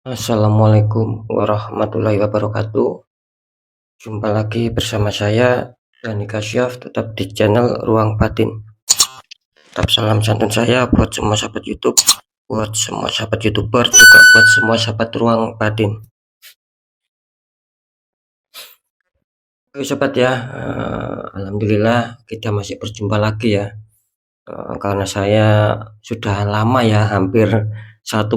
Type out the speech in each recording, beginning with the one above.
Assalamualaikum warahmatullahi wabarakatuh. Jumpa lagi bersama saya Dani Kasyaf, tetap di channel Ruang Batin. Tetap salam santun saya buat semua sahabat YouTube, buat semua sahabat YouTuber, juga buat semua sahabat Ruang Batin. Oke sobat ya, alhamdulillah kita masih berjumpa lagi ya. Karena saya sudah lama ya, hampir satu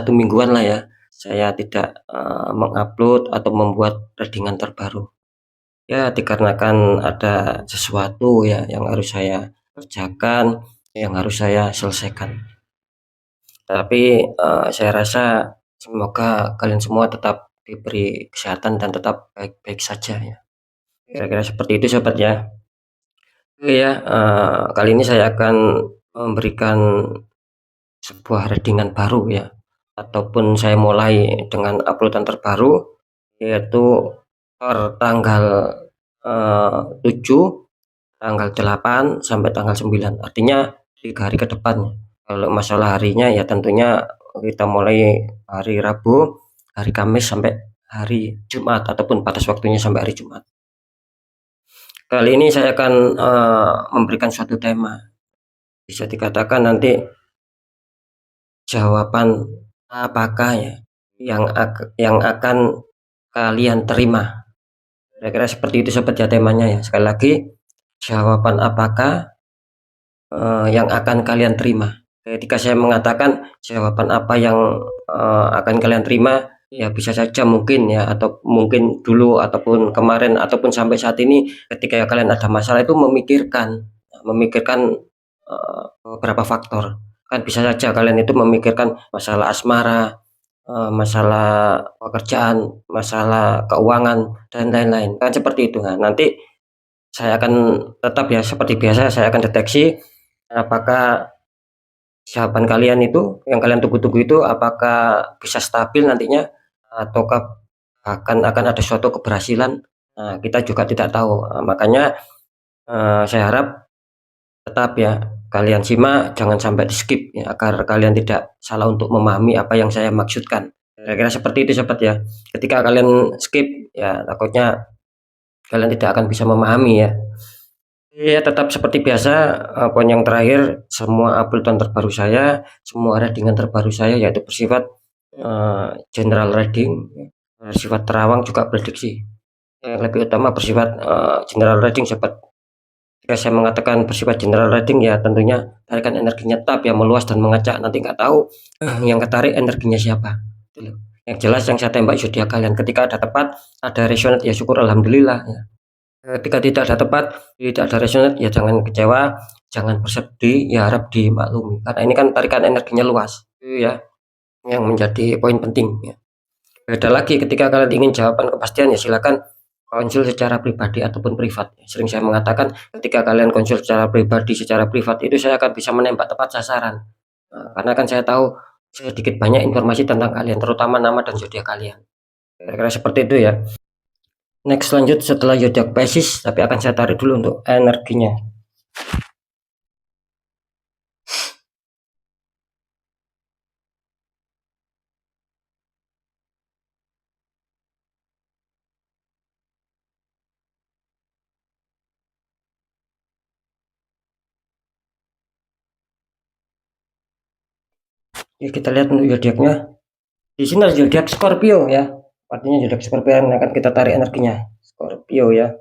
mingguan lah ya, saya tidak mengupload atau membuat readingan terbaru. Ya, dikarenakan ada sesuatu ya yang harus saya kerjakan, yang harus saya selesaikan. Tapi saya rasa semoga kalian semua tetap diberi kesehatan dan tetap baik-baik saja ya. Kira-kira seperti itu sobat ya. Oke ya, kali ini saya akan memberikan sebuah readingan baru ya, ataupun saya mulai dengan uploadan terbaru, yaitu per tanggal 7, tanggal 8 sampai tanggal 9, artinya 3 hari ke depan. Kalau masalah harinya ya tentunya kita mulai hari Rabu, hari Kamis sampai hari Jumat, ataupun batas waktunya sampai hari Jumat. Kali ini saya akan memberikan suatu tema, bisa dikatakan nanti jawaban apakah ya yang akan kalian terima. Kira-kira seperti itu sobat ya temanya ya. Sekali lagi, jawaban apakah yang akan kalian terima. Ketika saya mengatakan jawaban apa yang akan kalian terima, ya bisa saja mungkin ya, atau mungkin dulu ataupun kemarin ataupun sampai saat ini ketika ya kalian ada masalah itu memikirkan beberapa faktor. Kan bisa saja kalian itu memikirkan masalah asmara, masalah pekerjaan, masalah keuangan dan lain-lain. Kan seperti itu. Nah, nanti saya akan tetap ya seperti biasa, saya akan deteksi apakah jawaban kalian itu yang kalian tunggu-tunggu itu apakah bisa stabil nantinya, ataukah bahkan akan ada suatu keberhasilan. Nah, kita juga tidak tahu. Makanya saya harap tetap ya kalian simak, jangan sampai di skip ya, agar kalian tidak salah untuk memahami apa yang saya maksudkan. Kira-kira seperti itu sobat ya. Ketika kalian skip ya takutnya kalian tidak akan bisa memahami ya. Ya tetap seperti biasa, poin yang terakhir, semua uploadan terbaru saya, semua readingan terbaru saya yaitu bersifat general reading, bersifat terawang juga prediksi. Yang lebih utama bersifat general reading sobat. Jika saya mengatakan bersifat general reading ya tentunya tarikan energinya tetap ya meluas dan mengacak, nanti nggak tahu yang ketarik energinya siapa. Yang jelas yang saya tembak zodiak kalian, ketika ada tepat, ada resonate ya syukur alhamdulillah ya. Ketika tidak ada tepat, tidak ada resonate ya jangan kecewa, jangan bersedih, ya harap dimaklumi. Karena ini kan tarikan energinya luas, itu ya yang menjadi poin penting ya. Beda lagi ketika kalian ingin jawaban kepastian ya silakan konsul secara pribadi ataupun privat. Sering saya mengatakan ketika kalian konsul secara pribadi, secara privat itu saya akan bisa menembak tepat sasaran. Karena kan saya tahu sedikit banyak informasi tentang kalian, terutama nama dan zodiak kalian. Kira-kira seperti itu ya. Next lanjut setelah zodiak Pisces, tapi akan saya tarik dulu untuk energinya. Ya, kita lihat untuk zodiaknya. Di sini ada zodiak Scorpio ya. Artinya zodiak Scorpio yang akan kita tarik energinya. Scorpio ya.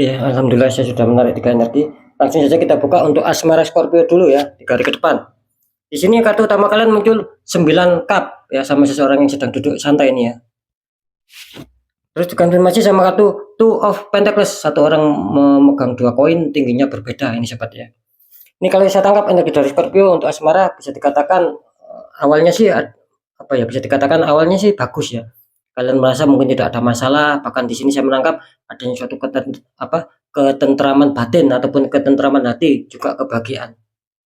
Ya, alhamdulillah saya sudah menarik 3 energi. Langsung saja kita buka untuk asmara Scorpio dulu ya, 3 hari ke depan. Di sini kartu utama kalian muncul 9 cup ya, sama seseorang yang sedang duduk santai ini ya. Terus dikonfirmasi sama kartu Two of Pentacles, satu orang memegang 2 koin, tingginya berbeda ini sobat ya. Ini kalau saya tangkap energi dari Scorpio untuk asmara bisa dikatakan awalnya sih apa ya, bisa dikatakan awalnya sih bagus ya. Kalian merasa mungkin tidak ada masalah, bahkan di sini saya menangkap adanya suatu ketentraman batin ataupun ketentraman hati, juga kebahagiaan,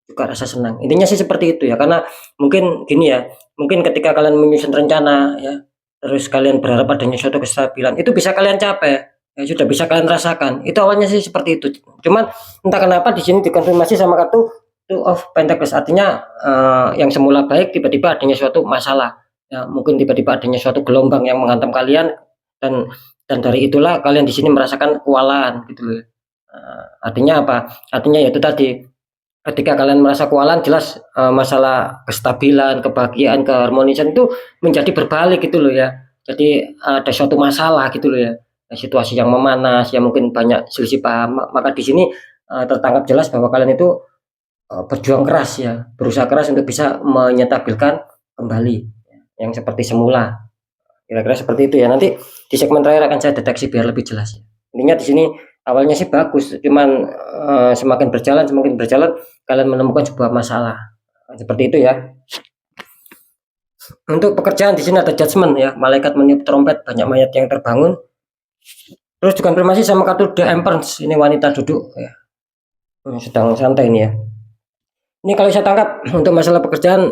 juga rasa senang. Intinya sih seperti itu ya, karena mungkin gini ya, mungkin ketika kalian menyusun rencana ya, terus kalian berharap adanya suatu kestabilan, itu bisa kalian capai, ya sudah bisa kalian rasakan. Itu awalnya sih seperti itu. Cuman entah kenapa di sini dikonfirmasi sama kartu Two of Pentacles, artinya yang semula baik tiba-tiba adanya suatu masalah. Ya, mungkin tiba-tiba adanya suatu gelombang yang menghantam kalian, dan dari itulah kalian di sini merasakan kewalahan gitu loh. Artinya apa? Artinya yaitu tadi, ketika kalian merasa kewalahan jelas masalah kestabilan, kebahagiaan, keharmonisan itu menjadi berbalik gitu loh ya. Jadi ada suatu masalah gitu loh ya. Situasi yang memanas, ya mungkin banyak selisih paham. Maka di sini tertangkap jelas bahwa kalian itu berjuang keras ya, berusaha keras untuk bisa menyetabilkan kembali yang seperti semula. Kira-kira seperti itu ya. Nanti di segmen terakhir akan saya deteksi biar lebih jelas. Intinya di sini awalnya sih bagus, cuman semakin berjalan kalian menemukan sebuah masalah. Seperti itu ya. Untuk pekerjaan di sini ada judgment ya, malaikat meniup trompet, banyak mayat yang terbangun. Terus dikonfirmasi sama kartu The Empress, ini wanita duduk ya. Sedang santai ini ya. Ini kalau saya tangkap untuk masalah pekerjaan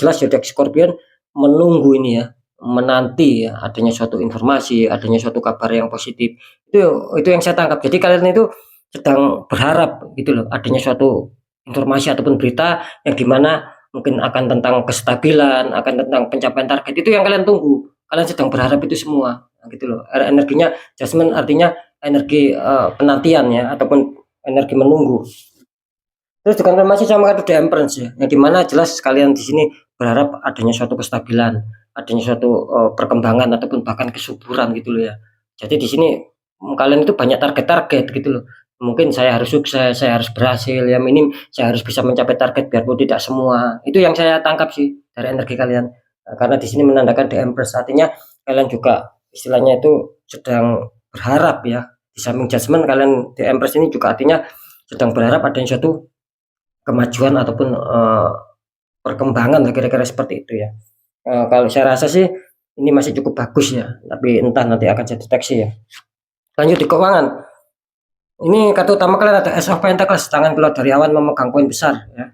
jelas zodiak Scorpion menunggu ini ya, menanti ya adanya suatu informasi, adanya suatu kabar yang positif. Itu yang saya tangkap. Jadi kalian itu sedang berharap gitu loh, adanya suatu informasi ataupun berita yang dimana mungkin akan tentang kestabilan, akan tentang pencapaian target, itu yang kalian tunggu. Kalian sedang berharap itu semua gitu loh. Energinya Jasmine artinya energi penantian ya, ataupun energi menunggu. Terus dikonfirmasi sama kartu The Empress ya, yang dimana jelas kalian di sini berharap adanya suatu kestabilan, adanya suatu perkembangan ataupun bahkan kesuburan gitu loh ya. Jadi di sini kalian itu banyak target-target gitu loh. Mungkin saya harus sukses, saya harus berhasil, ya minim saya harus bisa mencapai target biarpun tidak semua. Itu yang saya tangkap sih dari energi kalian. Karena di sini menandakan The Empress, artinya kalian juga istilahnya itu sedang berharap ya. Di samping judgment, kalian The Empress ini juga artinya sedang berharap adanya suatu kemajuan ataupun perkembangan kira-kira seperti itu ya. Kalau saya rasa sih ini masih cukup bagus ya, tapi entah nanti akan saya deteksi ya. Lanjut di keuangan. Ini kartu utama kalian ada Ace of Pentacles, tangan keluar dari awan memegang koin besar ya.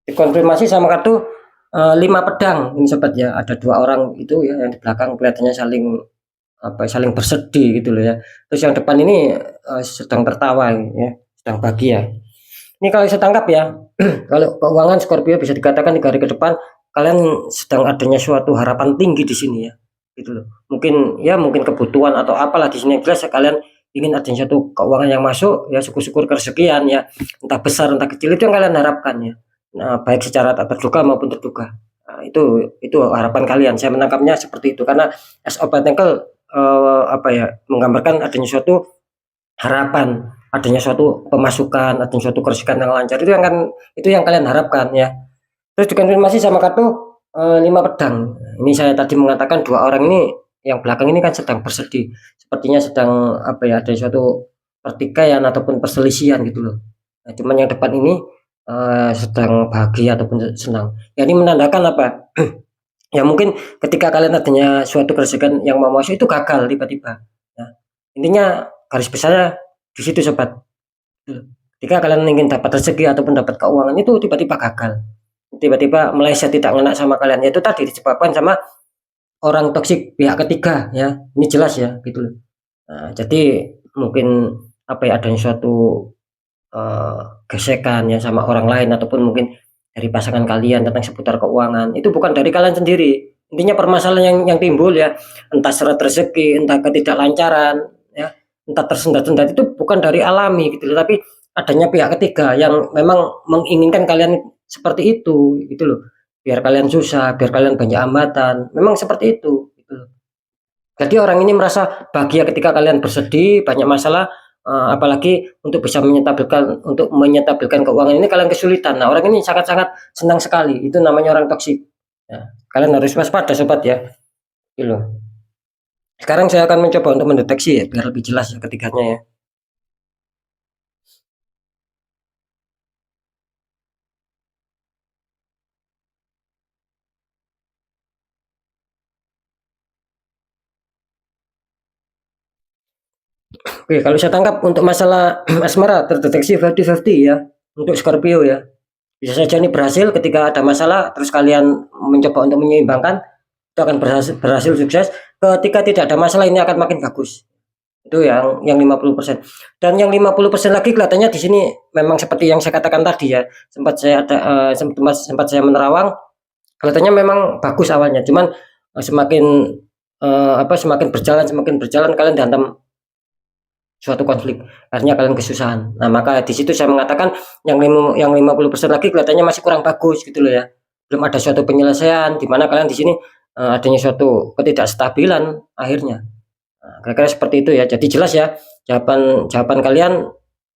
Dikonfirmasi sama kartu 5 pedang. Ini sobat ya, ada 2 orang itu ya yang di belakang kelihatannya saling bersedih gitu loh ya. Terus yang depan ini sedang tertawa ya, sedang bahagia. Ini kalau saya tangkap ya, kalau keuangan Scorpio bisa dikatakan 3 hari ke depan kalian sedang adanya suatu harapan tinggi di sini ya, gitu loh. Mungkin kebutuhan atau apalah di sini, yang jelas kalian ingin adanya suatu keuangan yang masuk ya, syukur-syukur kerezekian ya, entah besar entah kecil, itu yang kalian harapkan ya. Nah, baik secara tak terduga maupun terduga. Nah, itu harapan kalian. Saya menangkapnya seperti itu karena Ace of Pentacles menggambarkan adanya suatu harapan, adanya suatu pemasukan, adanya suatu kerezekian yang lancar. Itu yang kalian harapkan ya. Terus dikonfirmasi sama kartu 5 pedang. Ini saya tadi mengatakan 2 orang ini yang belakang ini kan sedang bersedih. Sepertinya sedang ada suatu pertikaian ataupun perselisihan gitu loh. Nah, cuman yang depan ini sedang bahagia ataupun senang. Ya, ini menandakan apa? Ya mungkin ketika kalian adanya suatu kerezekian yang mau masuk itu gagal tiba-tiba. Ya. Intinya garis besarnya di situ sobat. Ketika kalian ingin dapat rezeki ataupun dapat keuangan itu tiba-tiba gagal, tiba-tiba meleset, tidak ngena sama kalian, yaitu tadi disebabkan sama orang toksik pihak ketiga ya. Ini jelas ya gitu loh. Nah, jadi mungkin adanya suatu gesekan ya sama orang lain ataupun mungkin dari pasangan kalian tentang seputar keuangan, itu bukan dari kalian sendiri. Intinya permasalahan yang timbul ya, entah seret rezeki, entah ketidaklancaran ya, entah tersendat-sendat, itu bukan dari alami gitu loh, tapi adanya pihak ketiga yang memang menginginkan kalian seperti itu gitu loh, biar kalian susah, biar kalian banyak hambatan, memang seperti itu gitu loh. Jadi orang ini merasa bahagia ketika kalian bersedih, banyak masalah, apalagi untuk bisa menyetabilkan keuangan ini kalian kesulitan. Nah, orang ini sangat-sangat senang sekali, itu namanya orang toksik. Ya, kalian harus waspada sobat ya, gitu. Sekarang saya akan mencoba untuk mendeteksi ya, biar lebih jelas ya ketiganya ya. Oke, kalau saya tangkap untuk masalah asmara terdeteksi 50-50 ya, untuk Scorpio ya. Bisa saja ini berhasil ketika ada masalah, terus kalian mencoba untuk menyeimbangkan, itu akan berhasil sukses. Ketika tidak ada masalah, ini akan makin bagus. Itu yang 50%. Dan yang 50% lagi kelihatannya di sini memang seperti yang saya katakan tadi ya. Sempat saya menerawang, kelihatannya memang bagus awalnya. Cuman semakin berjalan kalian dihantam suatu konflik, akhirnya kalian kesusahan. Nah, maka di situ saya mengatakan yang 50% lagi kelihatannya masih kurang bagus gitu loh ya. Belum ada suatu penyelesaian di mana kalian di sini adanya suatu ketidakstabilan akhirnya. Nah, kira-kira seperti itu ya. Jadi jelas ya jawaban kalian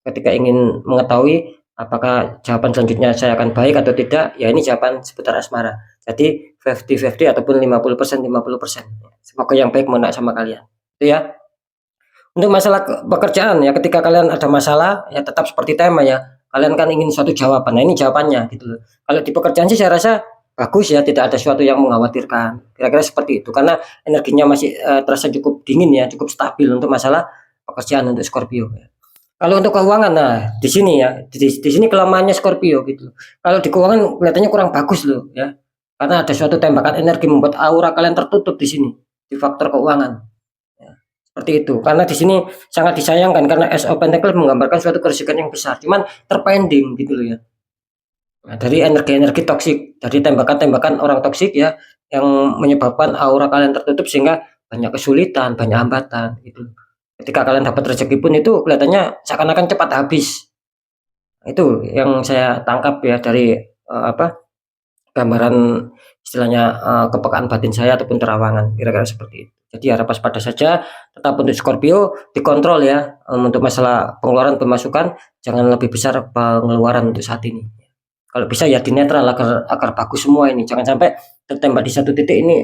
ketika ingin mengetahui apakah jawaban selanjutnya saya akan baik atau tidak, ya ini jawaban seputar asmara. Jadi 50-50 ataupun 50% 50%. Semoga yang baik menak sama kalian. Itu ya. Untuk masalah pekerjaan ya, ketika kalian ada masalah ya tetap seperti tema ya. Kalian kan ingin suatu jawaban. Nah, ini jawabannya gitu loh. Kalau di pekerjaan sih saya rasa bagus ya, tidak ada sesuatu yang mengkhawatirkan. Kira-kira seperti itu karena energinya masih terasa cukup dingin ya, cukup stabil untuk masalah pekerjaan untuk Scorpio ya. Kalau untuk keuangan, nah di sini ya, di sini kelemahannya Scorpio gitu. Kalau di keuangan kelihatannya kurang bagus loh ya, karena ada suatu tembakan energi membuat aura kalian tertutup di sini di faktor keuangan. Ya, seperti itu. Karena di sini sangat disayangkan karena Ace of Pentacles menggambarkan suatu kerusakan yang besar, cuman terpending gitu loh ya. Nah, dari energi-energi toksik, dari tembakan-tembakan orang toksik ya, yang menyebabkan aura kalian tertutup sehingga banyak kesulitan, banyak hambatan gitu. Ketika kalian dapat rezeki pun itu kelihatannya seakan-akan cepat habis. Itu yang saya tangkap ya dari gambaran istilahnya kepekaan batin saya ataupun terawangan kira-kira seperti itu. Jadi harap waspada saja, tetap untuk Scorpio dikontrol ya, untuk masalah pengeluaran pemasukan jangan lebih besar pengeluaran untuk saat ini. Kalau bisa ya di netral agar bagus semua ini, jangan sampai tertembak di satu titik ini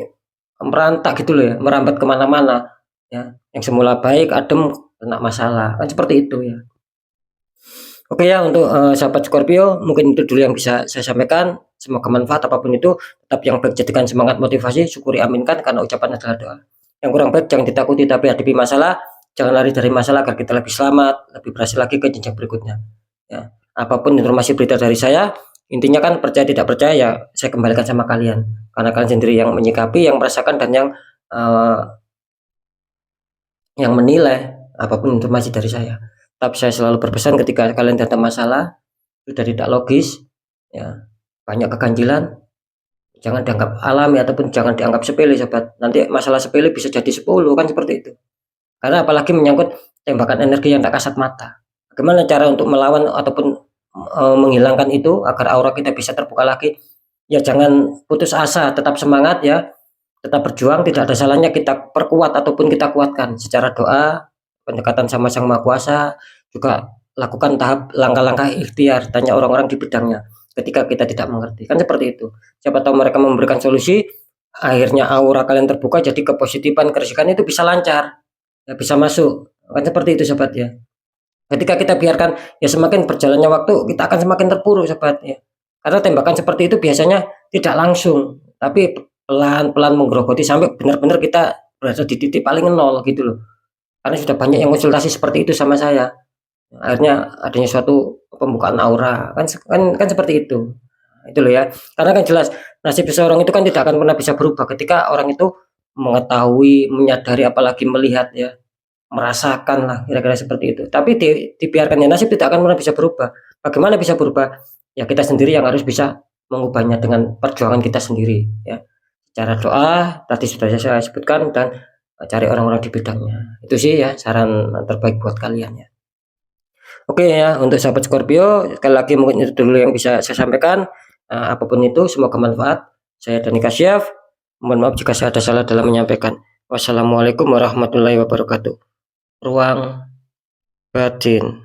merantak gitu loh ya, merambat kemana-mana ya. Yang semula baik adem kena masalah kan seperti itu ya. Oke ya, untuk sahabat Scorpio mungkin itu dulu yang bisa saya sampaikan. Semoga manfaat apapun itu, tetap yang baik jadikan semangat motivasi, syukuri aminkan karena ucapan adalah doa. Yang kurang baik jangan ditakuti tapi hadapi masalah, jangan lari dari masalah agar kita lebih selamat, lebih berhasil lagi ke jenjang berikutnya. Ya, apapun informasi berita dari saya, intinya kan percaya tidak percaya ya saya kembalikan sama kalian. Karena kalian sendiri yang menyikapi, yang merasakan dan yang menilai apapun informasi dari saya. Tapi saya selalu berpesan ketika kalian datang masalah sudah tidak logis, ya banyak keganjilan, jangan dianggap alami ataupun jangan dianggap sepele sobat. Nanti masalah sepele bisa jadi 10 kan seperti itu. Karena apalagi menyangkut tembakan energi yang tak kasat mata. Bagaimana cara untuk melawan ataupun menghilangkan itu agar aura kita bisa terbuka lagi? Ya jangan putus asa, tetap semangat ya. Tetap berjuang, tidak ada salahnya kita perkuat ataupun kita kuatkan secara doa, pendekatan sama Sang Maha Kuasa, juga lakukan tahap langkah-langkah ikhtiar, tanya orang-orang di bidangnya ketika kita tidak mengerti. Kan seperti itu. Siapa tahu mereka memberikan solusi, akhirnya aura kalian terbuka, jadi kepositifan, keresikan itu bisa lancar, ya bisa masuk. Kan seperti itu sobat ya. Ketika kita biarkan ya semakin berjalannya waktu, kita akan semakin terpuruk sobat ya. Karena tembakan seperti itu biasanya tidak langsung, tapi pelan-pelan menggerogoti sampai benar-benar kita berada di titik paling nol gitu loh. Karena sudah banyak yang konsultasi seperti itu sama saya. Akhirnya adanya suatu pembukaan aura. Kan seperti itu. Itu loh ya. Karena kan jelas nasib seseorang itu kan tidak akan pernah bisa berubah ketika orang itu mengetahui, menyadari apalagi melihat ya, merasakan lah kira-kira seperti itu. Tapi dibiarkannya nasib tidak akan pernah bisa berubah. Bagaimana bisa berubah? Ya kita sendiri yang harus bisa mengubahnya dengan perjuangan kita sendiri ya. Cara doa tadi sudah saya sebutkan dan cari orang-orang di bidangnya. Itu sih ya saran terbaik buat kalian ya. Oke ya, untuk sahabat Scorpio sekali lagi mungkin itu dulu yang bisa saya sampaikan. Apapun itu semoga manfaat. Saya Dani Kasyaf. Mohon maaf jika saya ada salah dalam menyampaikan. Wassalamualaikum warahmatullahi wabarakatuh. Ruang batin.